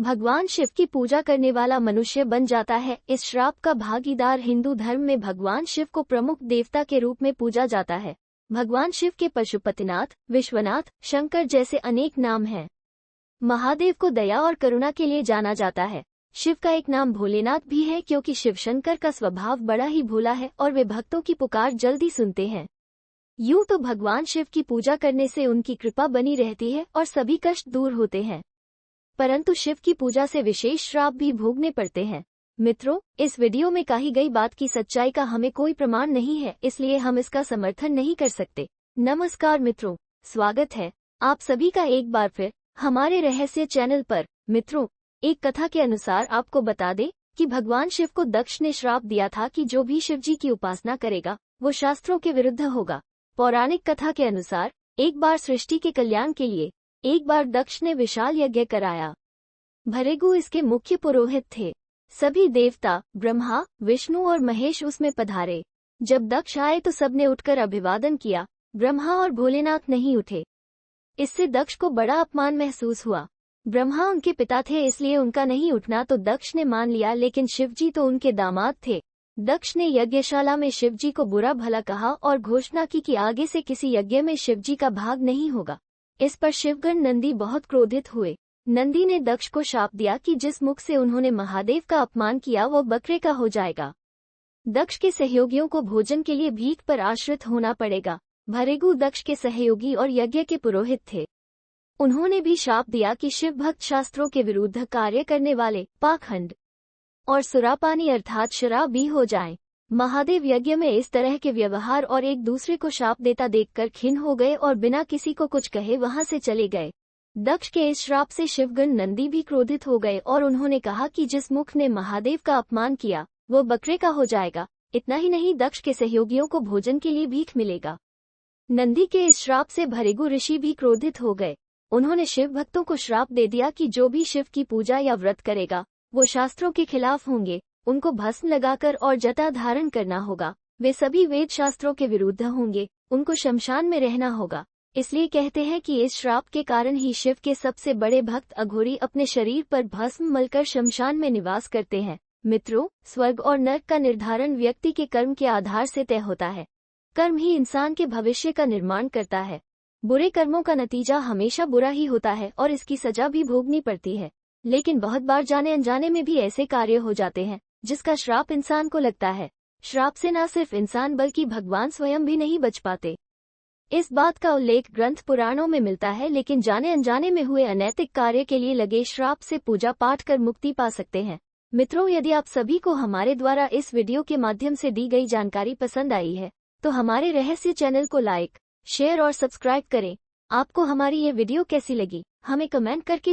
भगवान शिव की पूजा करने वाला मनुष्य बन जाता है। इस श्राप का भागीदार हिंदू धर्म में भगवान शिव को प्रमुख देवता के रूप में पूजा जाता है। भगवान शिव के पशुपतिनाथ, विश्वनाथ, शंकर जैसे अनेक नाम हैं। महादेव को दया और करुणा के लिए जाना जाता है। शिव का एक नाम भोलेनाथ भी है क्योंकि शिव शंकर का स्वभाव बड़ा ही भोला है और वे भक्तों की पुकार जल्दी सुनते हैं। यूं तो भगवान शिव की पूजा करने से उनकी कृपा बनी रहती है और सभी कष्ट दूर होते हैं, परंतु शिव की पूजा से विशेष श्राप भी भोगने पड़ते हैं। मित्रों, इस वीडियो में कही गई बात की सच्चाई का हमें कोई प्रमाण नहीं है, इसलिए हम इसका समर्थन नहीं कर सकते। नमस्कार मित्रों, स्वागत है आप सभी का एक बार फिर हमारे रहस्य चैनल पर। मित्रों, एक कथा के अनुसार आपको बता दें कि भगवान शिव को दक्ष ने श्राप दिया था कि जो भी शिव जी की उपासना करेगा वो शास्त्रों के विरुद्ध होगा। पौराणिक कथा के अनुसार एक बार सृष्टि के कल्याण के लिए एक बार दक्ष ने विशाल यज्ञ कराया। भृगु इसके मुख्य पुरोहित थे। सभी देवता ब्रह्मा, विष्णु और महेश उसमें पधारे। जब दक्ष आए तो सबने उठकर अभिवादन किया। ब्रह्मा और भोलेनाथ नहीं उठे। इससे दक्ष को बड़ा अपमान महसूस हुआ। ब्रह्मा उनके पिता थे, इसलिए उनका नहीं उठना तो दक्ष ने मान लिया, लेकिन शिवजी तो उनके दामाद थे। दक्ष ने यज्ञशाला में शिवजी को बुरा भला कहा और घोषणा की कि आगे से किसी यज्ञ में शिवजी का भाग नहीं होगा। इस पर शिवगण नंदी बहुत क्रोधित हुए। नंदी ने दक्ष को शाप दिया कि जिस मुख से उन्होंने महादेव का अपमान किया वो बकरे का हो जाएगा। दक्ष के सहयोगियों को भोजन के लिए भीख पर आश्रित होना पड़ेगा। भृगु दक्ष के सहयोगी और यज्ञ के पुरोहित थे। उन्होंने भी शाप दिया कि शिव भक्त शास्त्रों के विरुद्ध कार्य करने वाले पाखंड और सुरापानी अर्थात शराबी हो जाएं। महादेव यज्ञ में इस तरह के व्यवहार और एक दूसरे को शाप देता देखकर खिन्न हो गए और बिना किसी को कुछ कहे वहां से चले गए। दक्ष के इस श्राप से शिवगण नंदी भी क्रोधित हो गए और उन्होंने कहा कि जिस मुख ने महादेव का अपमान किया वो बकरे का हो जाएगा। इतना ही नहीं, दक्ष के सहयोगियों को भोजन के लिए भीख मिलेगा। नंदी के इस श्राप से भृगु ऋषि भी क्रोधित हो गए। उन्होंने शिव भक्तों को श्राप दे दिया कि जो भी शिव की पूजा या व्रत करेगा वो शास्त्रों के खिलाफ होंगे। उनको भस्म लगाकर और जटा धारण करना होगा। वे सभी वेद शास्त्रों के विरुद्ध होंगे। उनको शमशान में रहना होगा। इसलिए कहते हैं कि इस श्राप के कारण ही शिव के सबसे बड़े भक्त अघोरी अपने शरीर पर भस्म मलकर शमशान में निवास करते हैं। मित्रों, स्वर्ग और नरक का निर्धारण व्यक्ति के कर्म के आधार से तय होता है। कर्म ही इंसान के भविष्य का निर्माण करता है। बुरे कर्मों का नतीजा हमेशा बुरा ही होता है और इसकी सजा भी भोगनी पड़ती है। लेकिन बहुत बार जाने अनजाने में भी ऐसे कार्य हो जाते हैं जिसका श्राप इंसान को लगता है। श्राप से न सिर्फ इंसान बल्कि भगवान स्वयं भी नहीं बच पाते। इस बात का उल्लेख ग्रंथ पुराणों में मिलता है, लेकिन जाने अनजाने में हुए अनैतिक कार्य के लिए लगे श्राप से पूजा पाठ कर मुक्ति पा सकते हैं। मित्रों, यदि आप सभी को हमारे द्वारा इस वीडियो के माध्यम से दी गई जानकारी पसंद आई है तो हमारे रहस्य चैनल को लाइक, शेयर और सब्सक्राइब करें। आपको हमारी ये वीडियो कैसी लगी हमें कमेंट करके